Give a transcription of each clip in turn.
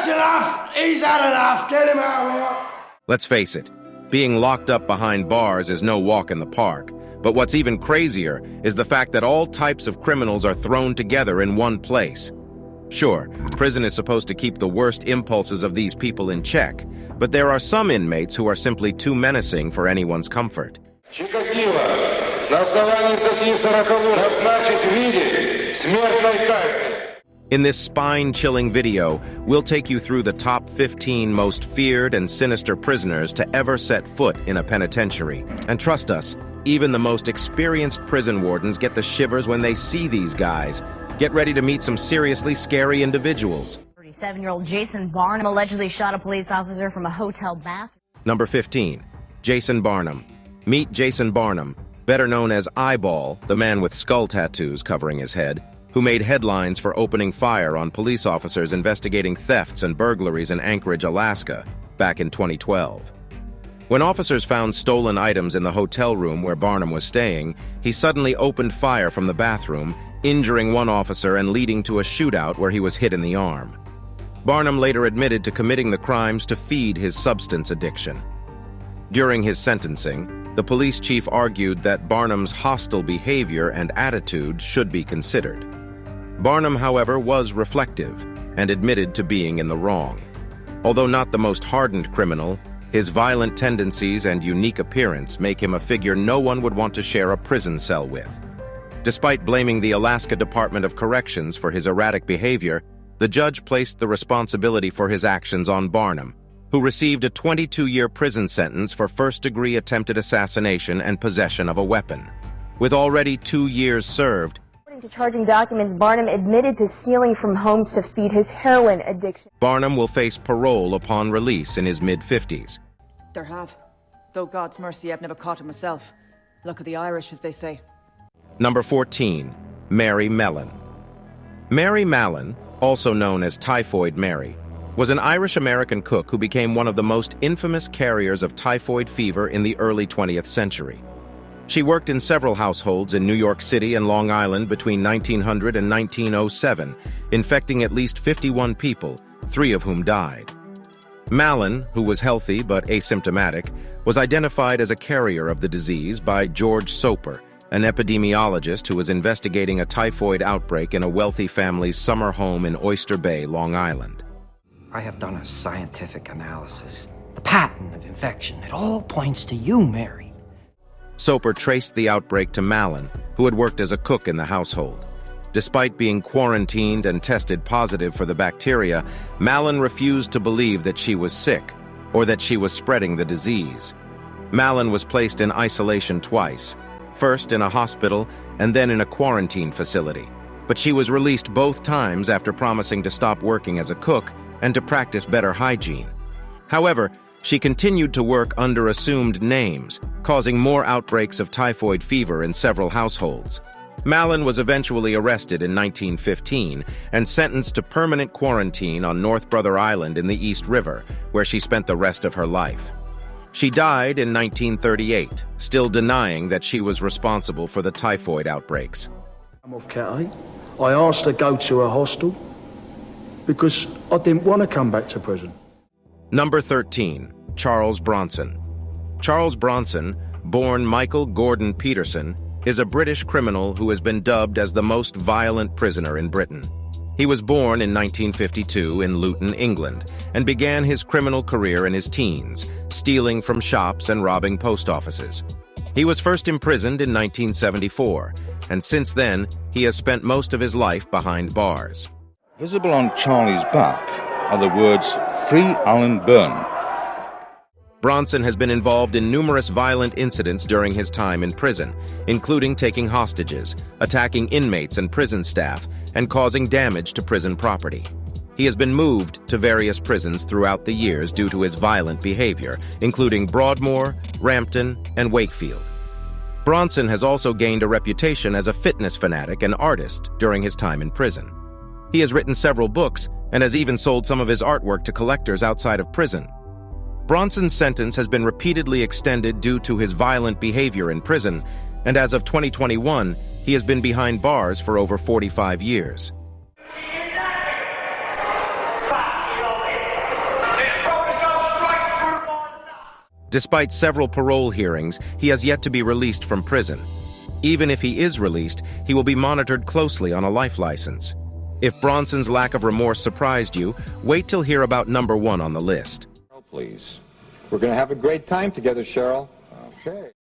That's enough! He's had enough! Get him out of here! Let's face it, being locked up behind bars is no walk in the park. But what's even crazier is the fact that all types of criminals are thrown together in one place. Sure, prison is supposed to keep the worst impulses of these people in check, but there are some inmates who are simply too menacing for anyone's comfort. Chicatilo, на основании статьи 40 назначить в виде смертной казни. In this spine-chilling video, we'll take you through the top 15 most feared and sinister prisoners to ever set foot in a penitentiary. And trust us, even the most experienced prison wardens get the shivers when they see these guys. Get ready to meet some seriously scary individuals. 37-year-old Jason Barnum allegedly shot a police officer from a hotel bathroom. Number 15. Jason Barnum. Meet Jason Barnum, better known as Eyeball, the man with skull tattoos covering his head, who made headlines for opening fire on police officers investigating thefts and burglaries in Anchorage, Alaska, back in 2012. When officers found stolen items in the hotel room where Barnum was staying, he suddenly opened fire from the bathroom, injuring one officer and leading to a shootout where he was hit in the arm. Barnum later admitted to committing the crimes to feed his substance addiction. During his sentencing, the police chief argued that Barnum's hostile behavior and attitude should be considered. Barnum, however, was reflective and admitted to being in the wrong. Although not the most hardened criminal, his violent tendencies and unique appearance make him a figure no one would want to share a prison cell with. Despite blaming the Alaska Department of Corrections for his erratic behavior, the judge placed the responsibility for his actions on Barnum, who received a 22-year prison sentence for first-degree attempted assassination and possession of a weapon. With already 2 years served, According to charging documents, Barnum admitted to stealing from homes to feed his heroin addiction. Barnum will face parole upon release in his mid-50s. There have. Though God's mercy, I've never caught him myself. Luck of the Irish, as they say. Number 14. Mary Mellon. Mary Mellon, also known as Typhoid Mary, was an Irish-American cook who became one of the most infamous carriers of typhoid fever in the early 20th century. She worked in several households in New York City and Long Island between 1900 and 1907, infecting at least 51 people, 3 of whom died. Mellon, who was healthy but asymptomatic, was identified as a carrier of the disease by George Soper, an epidemiologist who was investigating a typhoid outbreak in a wealthy family's summer home in Oyster Bay, Long Island. I have done a scientific analysis. The pattern of infection, it all points to you, Mary. Soper traced the outbreak to Mellon, who had worked as a cook in the household. Despite being quarantined and tested positive for the bacteria, Mellon refused to believe that she was sick or that she was spreading the disease. Mellon was placed in isolation twice, first in a hospital and then in a quarantine facility. But she was released both times after promising to stop working as a cook and to practice better hygiene. However, she continued to work under assumed names, causing more outbreaks of typhoid fever in several households. Mellon was eventually arrested in 1915 and sentenced to permanent quarantine on North Brother Island in the East River, where she spent the rest of her life. She died in 1938, still denying that she was responsible for the typhoid outbreaks. I'm off Cat A. I asked to go to a hostel because I didn't want to come back to prison. Number 13. Charles Bronson. Charles Bronson, born Michael Gordon Peterson, is a British criminal who has been dubbed as the most violent prisoner in Britain. He was born in 1952 in Luton, England, and began his criminal career in his teens, stealing from shops and robbing post offices. He was first imprisoned in 1974, and since then, he has spent most of his life behind bars. Visible on Charlie's back are the words, "Free Alan Byrne." Bronson has been involved in numerous violent incidents during his time in prison, including taking hostages, attacking inmates and prison staff, and causing damage to prison property. He has been moved to various prisons throughout the years due to his violent behavior, including Broadmoor, Rampton, and Wakefield. Bronson has also gained a reputation as a fitness fanatic and artist during his time in prison. He has written several books and has even sold some of his artwork to collectors outside of prison. Bronson's sentence has been repeatedly extended due to his violent behavior in prison, and as of 2021, he has been behind bars for over 45 years. Despite several parole hearings, he has yet to be released from prison. Even if he is released, he will be monitored closely on a life license. If Bronson's lack of remorse surprised you, wait till hear about number 1 on the list. Please. We're going to have a great time together, Cheryl. Okay.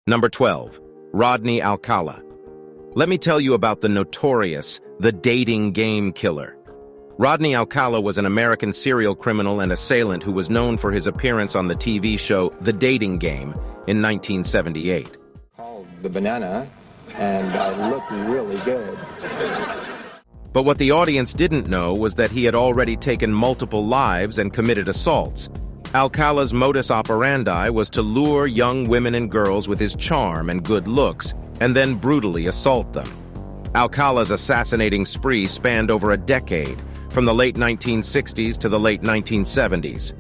Number 12, Rodney Alcala. Let me tell you about the notorious, the dating game killer. Rodney Alcala was an American serial criminal and assailant who was known for his appearance on the TV show The Dating Game in 1978. Called the banana, and I look really good. But what the audience didn't know was that he had already taken multiple lives and committed assaults. Alcala's modus operandi was to lure young women and girls with his charm and good looks, and then brutally assault them. Alcala's assassinating spree spanned over a decade, from the late 1960s to the late 1970s.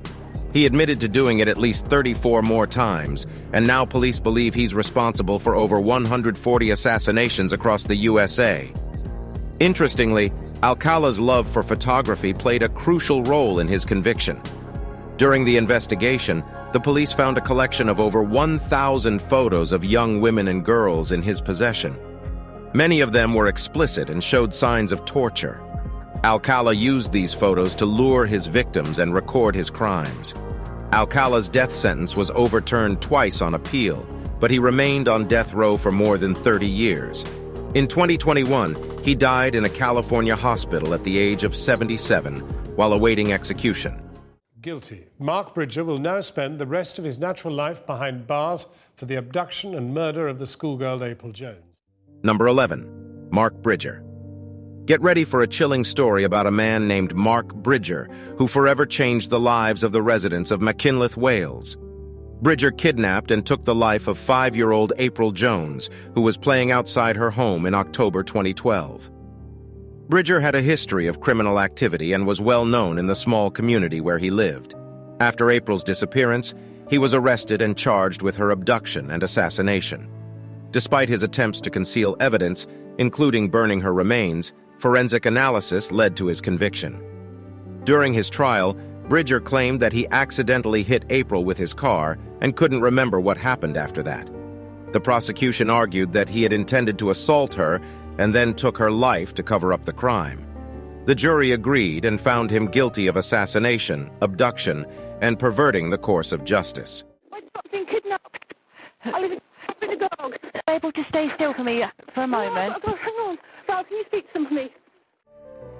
He admitted to doing it at least 34 more times, and now police believe he's responsible for over 140 assassinations across the USA. Interestingly, Alcala's love for photography played a crucial role in his conviction. During the investigation, the police found a collection of over 1,000 photos of young women and girls in his possession. Many of them were explicit and showed signs of torture. Alcala used these photos to lure his victims and record his crimes. Alcala's death sentence was overturned twice on appeal, but he remained on death row for more than 30 years. In 2021, he died in a California hospital at the age of 77 while awaiting execution. Guilty. Mark Bridger will now spend the rest of his natural life behind bars for the abduction and murder of the schoolgirl April Jones. Number 11, Mark Bridger. Get ready for a chilling story about a man named Mark Bridger, who forever changed the lives of the residents of Machynlleth, Wales. Bridger kidnapped and took the life of 5-year-old April Jones, who was playing outside her home in October 2012. Bridger had a history of criminal activity and was well known in the small community where he lived. After April's disappearance, he was arrested and charged with her abduction and assassination. Despite his attempts to conceal evidence, including burning her remains, forensic analysis led to his conviction. During his trial, Bridger claimed that he accidentally hit April with his car and couldn't remember what happened after that. The prosecution argued that he had intended to assault her and then took her life to cover up the crime. The jury agreed and found him guilty of assassination, abduction, and perverting the course of justice. My dog's been kidnapped. I live with the dog. Able to stay still for me for a moment. Oh, hang on. Val, can you speak to them for me?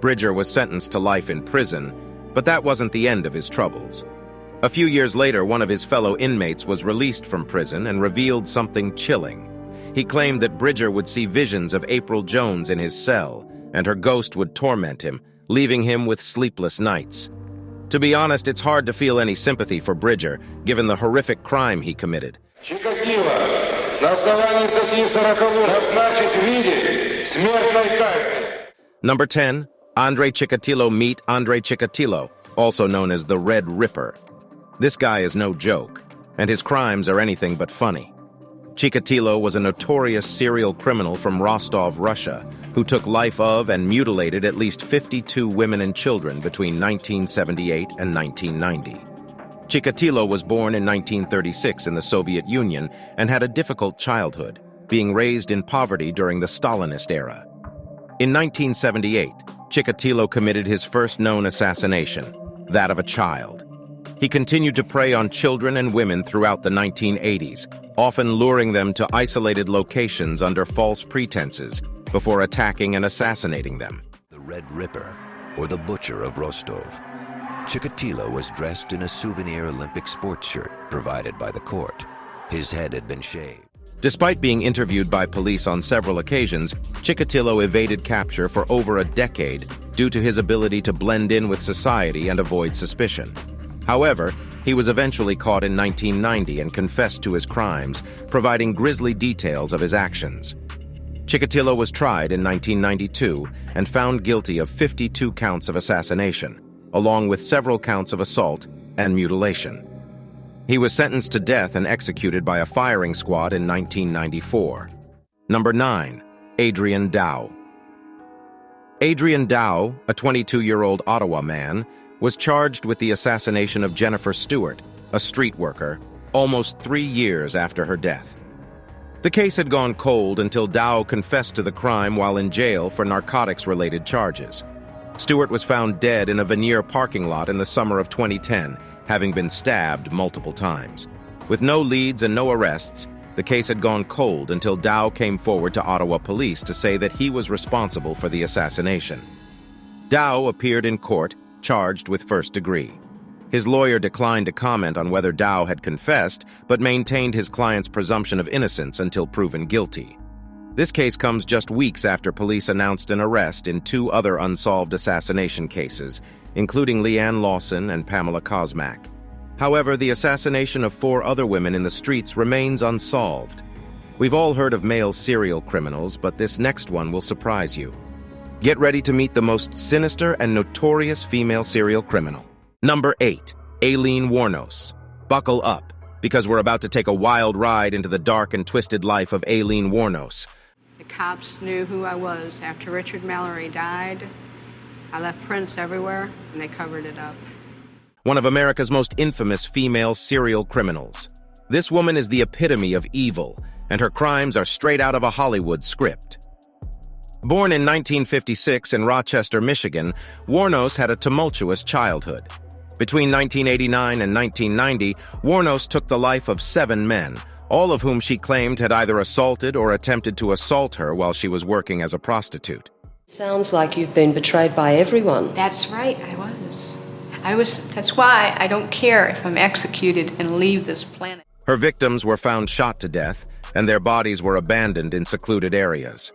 Bridger was sentenced to life in prison, but that wasn't the end of his troubles. A few years later, one of his fellow inmates was released from prison and revealed something chilling. He claimed that Bridger would see visions of April Jones in his cell, and her ghost would torment him, leaving him with sleepless nights. To be honest, it's hard to feel any sympathy for Bridger, given the horrific crime he committed. Chicatilo, на основании статьи 40 назначить в виде смертной казни. Number 10, Andre Chicatilo. Meet Andre Chicatilo, also known as the Red Ripper. This guy is no joke, and his crimes are anything but funny. Chicatilo was a notorious serial criminal from Rostov, Russia, who took life of and mutilated at least 52 women and children between 1978 and 1990. Chicatilo was born in 1936 in the Soviet Union and had a difficult childhood, being raised in poverty during the Stalinist era. In 1978, Chicatilo committed his first known assassination, that of a child. He continued to prey on children and women throughout the 1980s, often luring them to isolated locations under false pretenses before attacking and assassinating them. The Red Ripper, or the Butcher of Rostov. Chikatilo was dressed in a souvenir Olympic sports shirt provided by the court. His head had been shaved. Despite being interviewed by police on several occasions, Chicatilo evaded capture for over a decade due to his ability to blend in with society and avoid suspicion. However, he was eventually caught in 1990 and confessed to his crimes, providing grisly details of his actions. Chicatilo was tried in 1992 and found guilty of 52 counts of assassination, along with several counts of assault and mutilation. He was sentenced to death and executed by a firing squad in 1994. Number 9. Adrian Dao. Adrian Dao, a 22-year-old Ottawa man, was charged with the assassination of Jennifer Stewart, a street worker, almost 3 years after her death. The case had gone cold until Dao confessed to the crime while in jail for narcotics-related charges. Stewart was found dead in a veneer parking lot in the summer of 2010, having been stabbed multiple times. With no leads and no arrests, the case had gone cold until Dao came forward to Ottawa police to say that he was responsible for the assassination. Dao appeared in court, charged with first degree. His lawyer declined to comment on whether Dao had confessed, but maintained his client's presumption of innocence until proven guilty. This case comes just weeks after police announced an arrest in 2 other unsolved assassination cases, including Leanne Lawson and Pamela Kosmak. However, the assassination of 4 other women in the streets remains unsolved. We've all heard of male serial criminals, but this next one will surprise you. Get ready to meet the most sinister and notorious female serial criminal. Number 8, Aileen Warnos. Buckle up, because we're about to take a wild ride into the dark and twisted life of Aileen Warnos. The cops knew who I was. After Richard Mallory died, I left prints everywhere, and they covered it up. One of America's most infamous female serial criminals. This woman is the epitome of evil, and her crimes are straight out of a Hollywood script. Born in 1956 in Rochester, Michigan, Warnos had a tumultuous childhood. Between 1989 and 1990, Warnos took the life of 7 men, all of whom she claimed had either assaulted or attempted to assault her while she was working as a prostitute. Sounds like you've been betrayed by everyone. That's right, I was. That's why I don't care if I'm executed and leave this planet. Her victims were found shot to death, and their bodies were abandoned in secluded areas.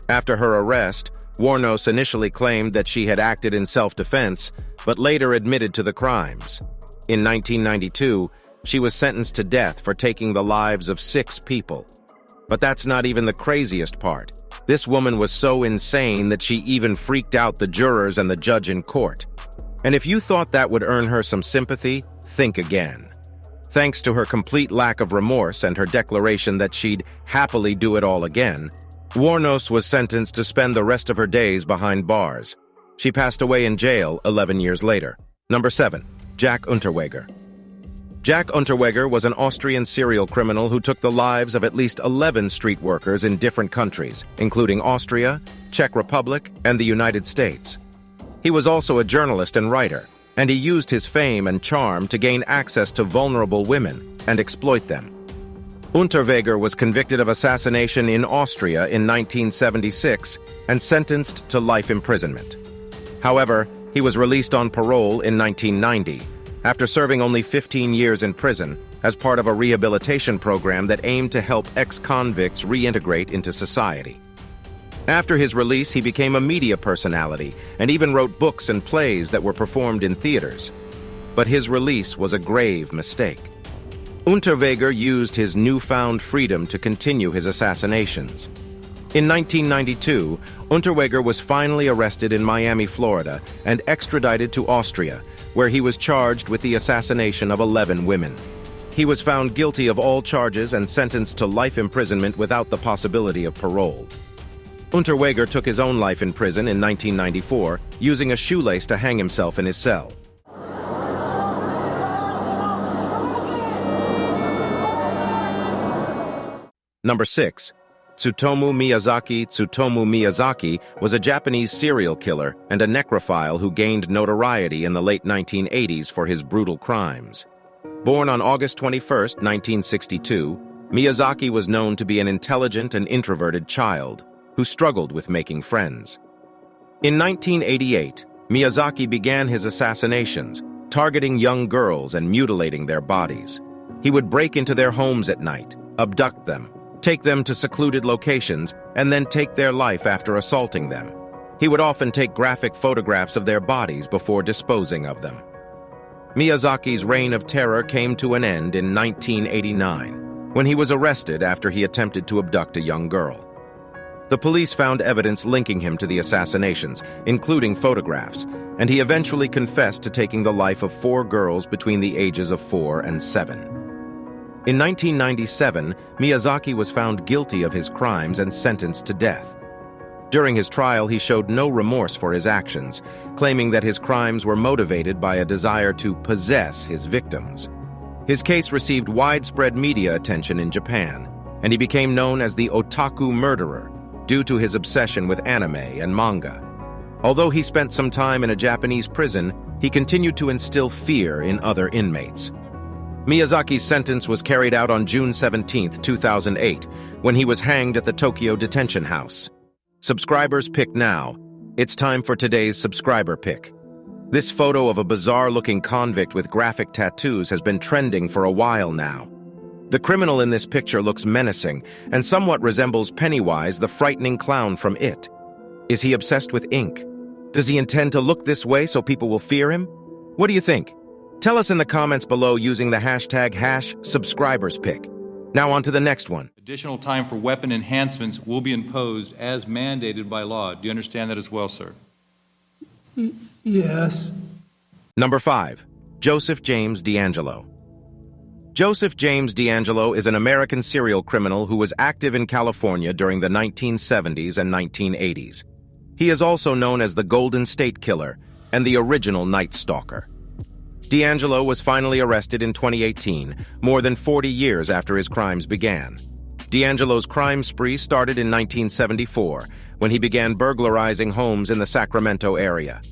After her arrest, Warnos initially claimed that she had acted in self-defense, but later admitted to the crimes. In 1992, she was sentenced to death for taking the lives of 6 people. But that's not even the craziest part. This woman was so insane that she even freaked out the jurors and the judge in court. And if you thought that would earn her some sympathy, think again. Thanks to her complete lack of remorse and her declaration that she'd happily do it all again, Warnos was sentenced to spend the rest of her days behind bars. She passed away in jail 11 years later. Number 7, Jack Unterweger. Jack Unterweger was an Austrian serial criminal who took the lives of at least 11 street workers in different countries, including Austria, Czech Republic, and the United States. He was also a journalist and writer, and he used his fame and charm to gain access to vulnerable women and exploit them. Unterweger was convicted of assassination in Austria in 1976 and sentenced to life imprisonment. However, he was released on parole in 1990, after serving only 15 years in prison as part of a rehabilitation program that aimed to help ex-convicts reintegrate into society. After his release, he became a media personality and even wrote books and plays that were performed in theaters. But his release was a grave mistake. Unterweger used his newfound freedom to continue his assassinations. In 1992, Unterweger was finally arrested in Miami, Florida, and extradited to Austria, where he was charged with the assassination of 11 women. He was found guilty of all charges and sentenced to life imprisonment without the possibility of parole. Unterweger took his own life in prison in 1994, using a shoelace to hang himself in his cell. Number 6. Tsutomu Miyazaki. Tsutomu Miyazaki was a Japanese serial killer and a necrophile who gained notoriety in the late 1980s for his brutal crimes. Born on August 21, 1962, Miyazaki was known to be an intelligent and introverted child who struggled with making friends. In 1988, Miyazaki began his assassinations, targeting young girls and mutilating their bodies. He would break into their homes at night, abduct them, take them to secluded locations, and then take their life after assaulting them. He would often take graphic photographs of their bodies before disposing of them. Miyazaki's reign of terror came to an end in 1989, when he was arrested after he attempted to abduct a young girl. The police found evidence linking him to the assassinations, including photographs, and he eventually confessed to taking the life of 4 girls between the ages of 4 and 7. In 1997, Miyazaki was found guilty of his crimes and sentenced to death. During his trial, he showed no remorse for his actions, claiming that his crimes were motivated by a desire to possess his victims. His case received widespread media attention in Japan, and he became known as the otaku murderer due to his obsession with anime and manga. Although he spent some time in a Japanese prison, he continued to instill fear in other inmates. Miyazaki's sentence was carried out on June 17, 2008, when he was hanged at the Tokyo detention house. Subscribers pick now. It's time for today's subscriber pick. This photo of a bizarre-looking convict with graphic tattoos has been trending for a while now. The criminal in this picture looks menacing and somewhat resembles Pennywise, the frightening clown from It. Is he obsessed with ink? Does he intend to look this way so people will fear him? What do you think? Tell us in the comments below using the hashtag #subscriberspick. Now on to the next one. Additional time for weapon enhancements will be imposed as mandated by law. Do you understand that as well, sir? Yes. Number 5. Joseph James DAngelo. Joseph James DAngelo is an American serial criminal who was active in California during the 1970s and 1980s. He is also known as the Golden State Killer and the original Night Stalker. DAngelo was finally arrested in 2018, more than 40 years after his crimes began. DAngelo's crime spree started in 1974, when he began burglarizing homes in the Sacramento area.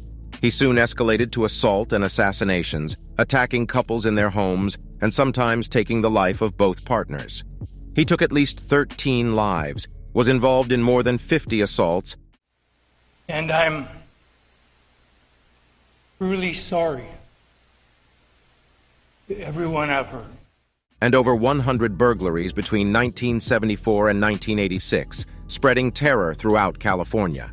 He soon escalated to assault and assassinations, attacking couples in their homes and sometimes taking the life of both partners. He took at least 13 lives, was involved in more than 50 assaults, and I'm really sorry to everyone I've hurt. And over 100 burglaries between 1974 and 1986, spreading terror throughout California.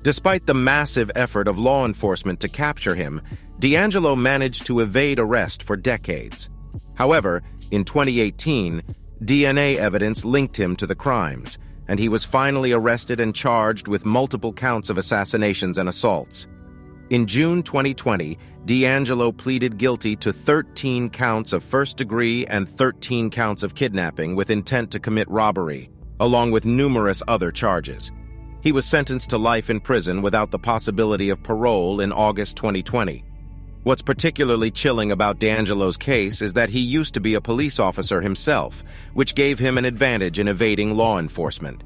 Despite the massive effort of law enforcement to capture him, DAngelo managed to evade arrest for decades. However, in 2018, DNA evidence linked him to the crimes, and he was finally arrested and charged with multiple counts of assassinations and assaults. In June 2020, DAngelo pleaded guilty to 13 counts of first-degree and 13 counts of kidnapping with intent to commit robbery, along with numerous other charges. He was sentenced to life in prison without the possibility of parole in August 2020. What's particularly chilling about DAngelo's case is that he used to be a police officer himself, which gave him an advantage in evading law enforcement.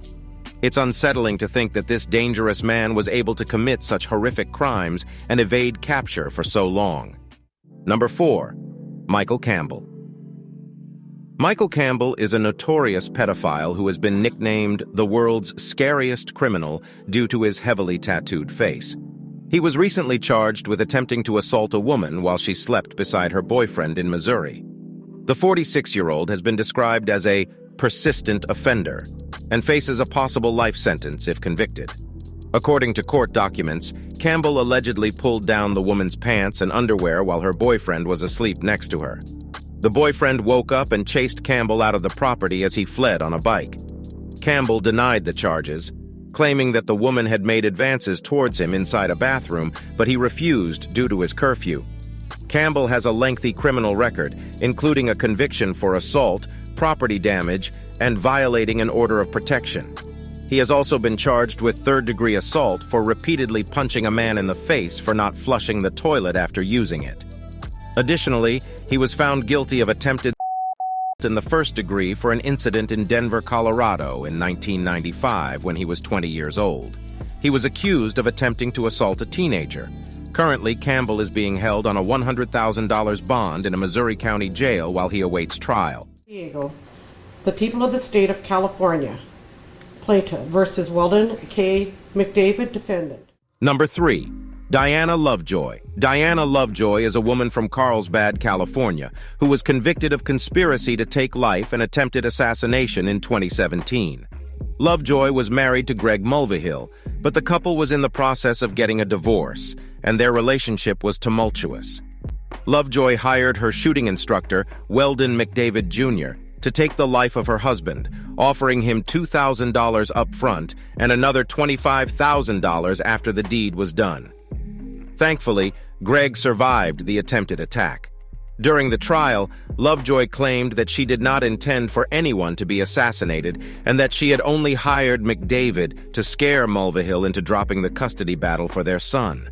It's unsettling to think that this dangerous man was able to commit such horrific crimes and evade capture for so long. Number 4. Michael Campbell. Michael Campbell is a notorious pedophile who has been nicknamed the world's scariest criminal due to his heavily tattooed face. He was recently charged with attempting to assault a woman while she slept beside her boyfriend in Missouri. The 46-year-old has been described as a persistent offender and faces a possible life sentence if convicted. According to court documents, Campbell allegedly pulled down the woman's pants and underwear while her boyfriend was asleep next to her. The boyfriend woke up and chased Campbell out of the property as he fled on a bike. Campbell denied the charges, claiming that the woman had made advances towards him inside a bathroom, but he refused due to his curfew. Campbell has a lengthy criminal record, including a conviction for assault, property damage, and violating an order of protection. He has also been charged with third-degree assault for repeatedly punching a man in the face for not flushing the toilet after using it. Additionally, he was found guilty of attempted in the first degree for an incident in Denver, Colorado in 1995 when he was 20 years old. He was accused of attempting to assault a teenager. Currently, Campbell is being held on a $100,000 bond in a Missouri County jail while he awaits trial. Diego, the people of the state of California. Plaintiff versus Weldon K. McDavid, defendant. Number 3. Diana Lovejoy. Diana Lovejoy is a woman from Carlsbad, California, who was convicted of conspiracy to take life and attempted assassination in 2017. Lovejoy was married to Greg Mulvihill, but the couple was in the process of getting a divorce, and their relationship was tumultuous. Lovejoy hired her shooting instructor, Weldon McDavid Jr., to take the life of her husband, offering him $2,000 up front and another $25,000 after the deed was done. Thankfully, Greg survived the attempted attack. During the trial, Lovejoy claimed that she did not intend for anyone to be assassinated and that she had only hired McDavid to scare Mulvihill into dropping the custody battle for their son.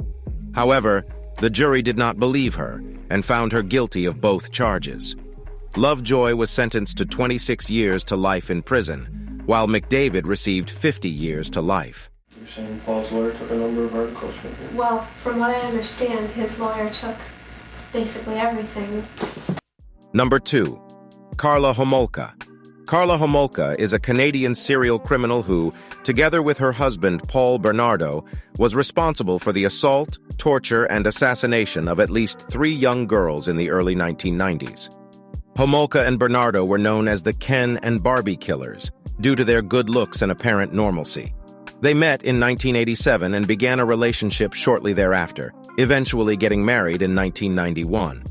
However, the jury did not believe her and found her guilty of both charges. Lovejoy was sentenced to 26 years to life in prison, while McDavid received 50 years to life. You're saying Paul's lawyer took a number of articles from him? Well, from what I understand, his lawyer took basically everything. Number 2. Carla Homolka. Carla Homolka is a Canadian serial criminal who, together with her husband Paul Bernardo, was responsible for the assault, torture, and assassination of at least 3 young girls in the early 1990s. Homolka and Bernardo were known as the Ken and Barbie killers, due to their good looks and apparent normalcy. They met in 1987 and began a relationship shortly thereafter, eventually getting married in 1991.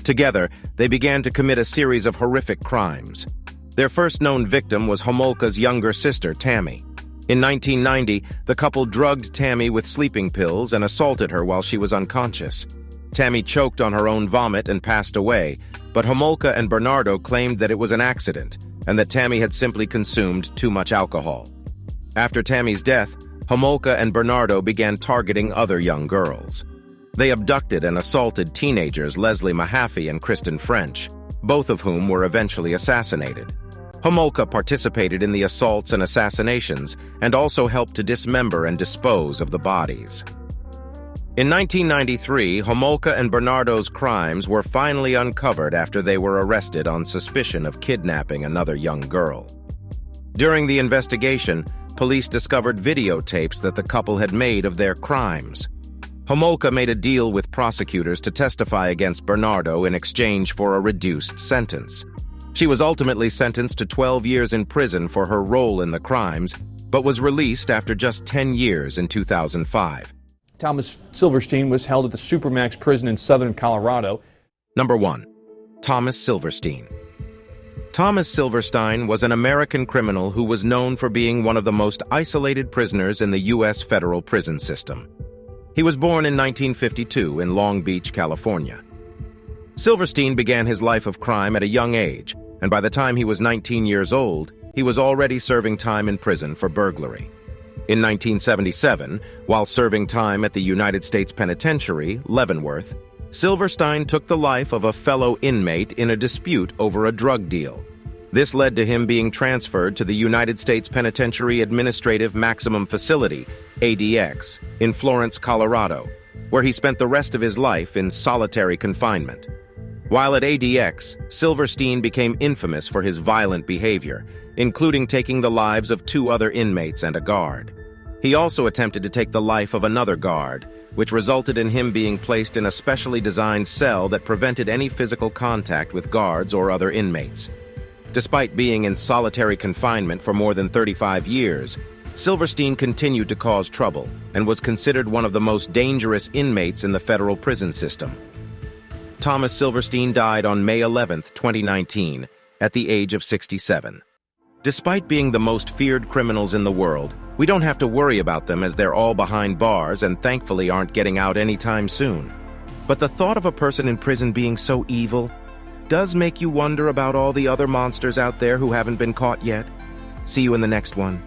Together, they began to commit a series of horrific crimes. Their first known victim was Homolka's younger sister, Tammy. In 1990, the couple drugged Tammy with sleeping pills and assaulted her while she was unconscious. Tammy choked on her own vomit and passed away, but Homolka and Bernardo claimed that it was an accident and that Tammy had simply consumed too much alcohol. After Tammy's death, Homolka and Bernardo began targeting other young girls. They abducted and assaulted teenagers Leslie Mahaffey and Kristen French, both of whom were eventually assassinated. Homolka participated in the assaults and assassinations and also helped to dismember and dispose of the bodies. In 1993, Homolka and Bernardo's crimes were finally uncovered after they were arrested on suspicion of kidnapping another young girl. During the investigation, police discovered videotapes that the couple had made of their crimes. Homolka made a deal with prosecutors to testify against Bernardo in exchange for a reduced sentence. She was ultimately sentenced to 12 years in prison for her role in the crimes, but was released after just 10 years in 2005. Thomas Silverstein was held at the Supermax prison in southern Colorado. Number 1. Thomas Silverstein. Thomas Silverstein was an American criminal who was known for being one of the most isolated prisoners in the U.S. federal prison system. He was born in 1952 in Long Beach, California. Silverstein began his life of crime at a young age, and by the time he was 19 years old, he was already serving time in prison for burglary. In 1977, while serving time at the United States Penitentiary, Leavenworth, Silverstein took the life of a fellow inmate in a dispute over a drug deal. This led to him being transferred to the United States Penitentiary Administrative Maximum Facility, ADX, in Florence, Colorado, where he spent the rest of his life in solitary confinement. While at ADX, Silverstein became infamous for his violent behavior, including taking the lives of 2 other inmates and a guard. He also attempted to take the life of another guard, which resulted in him being placed in a specially designed cell that prevented any physical contact with guards or other inmates. Despite being in solitary confinement for more than 35 years, Silverstein continued to cause trouble and was considered one of the most dangerous inmates in the federal prison system. Thomas Silverstein died on May 11, 2019, at the age of 67. Despite being the most feared criminals in the world, we don't have to worry about them as they're all behind bars and thankfully aren't getting out anytime soon. But the thought of a person in prison being so evil does make you wonder about all the other monsters out there who haven't been caught yet. See you in the next one.